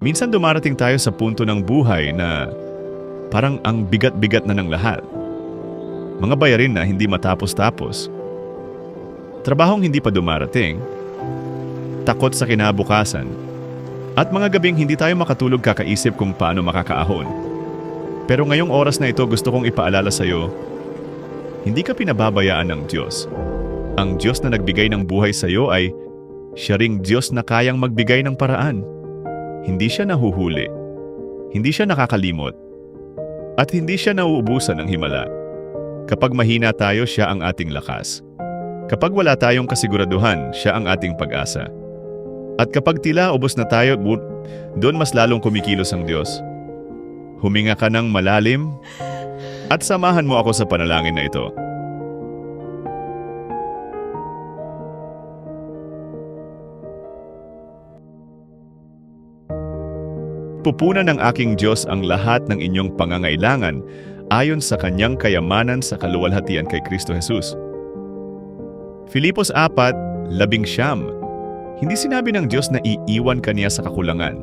Minsan dumarating tayo sa punto ng buhay na parang ang bigat-bigat na ng lahat. Mga bayarin na hindi matapos-tapos. Trabahong hindi pa dumarating. Takot sa kinabukasan. At mga gabing hindi tayo makatulog kakaisip kung paano makakaahon. Pero ngayong oras na ito gusto kong ipaalala sa iyo, hindi ka pinababayaan ng Diyos. Ang Diyos na nagbigay ng buhay sa iyo ay siya ring Diyos na kayang magbigay ng paraan. Hindi siya nahuhuli. Hindi siya nakakalimot. At hindi siya nauubusan ng himala. Kapag mahina tayo, siya ang ating lakas. Kapag wala tayong kasiguraduhan, siya ang ating pag-asa. At kapag tila ubos na tayo, doon mas lalong kumikilos ang Diyos. Huminga ka ng malalim at samahan mo ako sa panalangin na ito. Pupunan ng aking Diyos ang lahat ng inyong pangangailangan ayon sa kanyang kayamanan sa kaluwalhatian kay Kristo Jesus. Filipos 4:19. Hindi sinabi ng Diyos na iiwan ka niya sa kakulangan.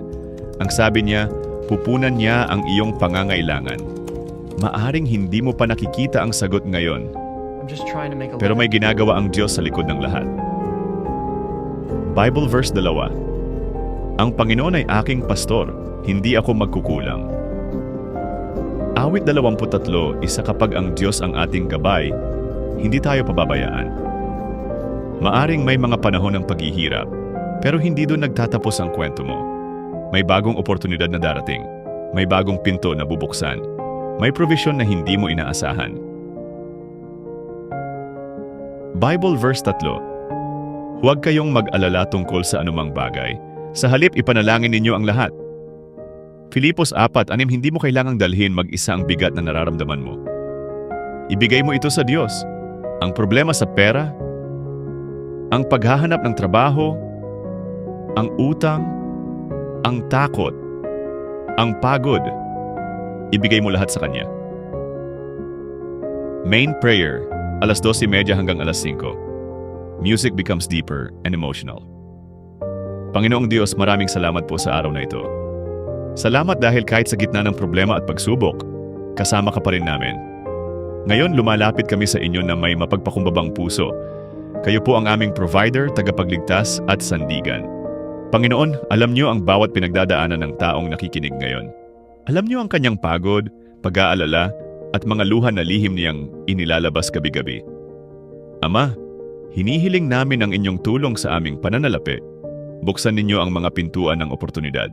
Ang sabi niya, pupunan niya ang iyong pangangailangan. Maaring hindi mo pa nakikita ang sagot ngayon. Pero may ginagawa ang Diyos sa likod ng lahat. Bible verse 2. Ang Panginoon ay aking pastor, hindi ako magkukulang. Awit 23, isa kapag ang Diyos ang ating gabay, hindi tayo pababayaan. Maaring may mga panahon ng paghihirap, pero hindi doon nagtatapos ang kwento mo. May bagong oportunidad na darating. May bagong pinto na bubuksan. May provision na hindi mo inaasahan. Bible verse 3. Huwag kayong mag-alala tungkol sa anumang bagay. Sa halip, ipanalangin ninyo ang lahat. Filipos 4:6, hindi mo kailangang dalhin mag-isa ang bigat na nararamdaman mo. Ibigay mo ito sa Diyos. Ang problema sa pera, ang paghahanap ng trabaho, ang utang, ang takot, ang pagod, ibigay mo lahat sa Kanya. Main prayer, 12:30 hanggang 5:00. Music becomes deeper and emotional. Panginoong Diyos, maraming salamat po sa araw na ito. Salamat dahil kahit sa gitna ng problema at pagsubok, kasama ka pa rin namin. Ngayon, lumalapit kami sa inyo na may mapagpakumbabang puso. Kayo po ang aming provider, tagapagligtas at sandigan. Panginoon, alam niyo ang bawat pinagdadaanan ng taong nakikinig ngayon. Alam niyo ang kanyang pagod, pag-aalala, at mga luha na lihim niyang inilalabas gabi-gabi. Ama, hinihiling namin ang inyong tulong sa aming pananalapi. Buksan ninyo ang mga pintuan ng oportunidad.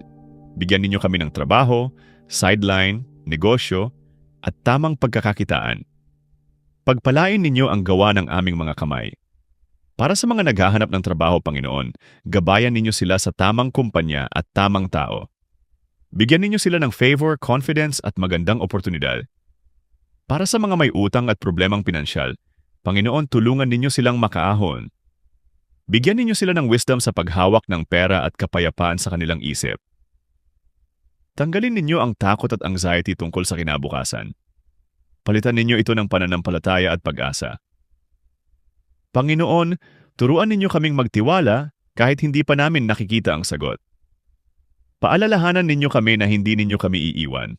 Bigyan ninyo kami ng trabaho, sideline, negosyo, at tamang pagkakakitaan. Pagpalain ninyo ang gawa ng aming mga kamay. Para sa mga naghahanap ng trabaho, Panginoon, gabayan ninyo sila sa tamang kumpanya at tamang tao. Bigyan ninyo sila ng favor, confidence at magandang oportunidad. Para sa mga may utang at problemang pinansyal, Panginoon, tulungan ninyo silang makaahon. Bigyan ninyo sila ng wisdom sa paghawak ng pera at kapayapaan sa kanilang isip. Tanggalin ninyo ang takot at anxiety tungkol sa kinabukasan. Palitan ninyo ito ng pananampalataya at pag-asa. Panginoon, turuan ninyo kaming magtiwala kahit hindi pa namin nakikita ang sagot. Paalalahanan ninyo kami na hindi ninyo kami iiwan.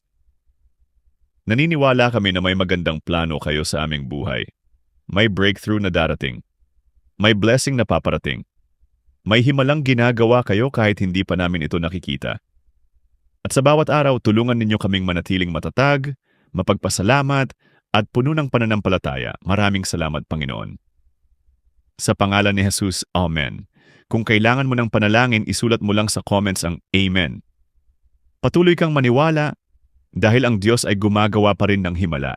Naniniwala kami na may magandang plano kayo sa aming buhay. May breakthrough na darating. May blessing na paparating. May himalang ginagawa kayo kahit hindi pa namin ito nakikita. At sa bawat araw, tulungan ninyo kaming manatiling matatag, mapagpasalamat, at puno ng pananampalataya. Maraming salamat, Panginoon. Sa pangalan ni Jesus, Amen. Kung kailangan mo ng panalangin, isulat mo lang sa comments ang Amen. Patuloy kang maniwala dahil ang Diyos ay gumagawa pa rin ng himala.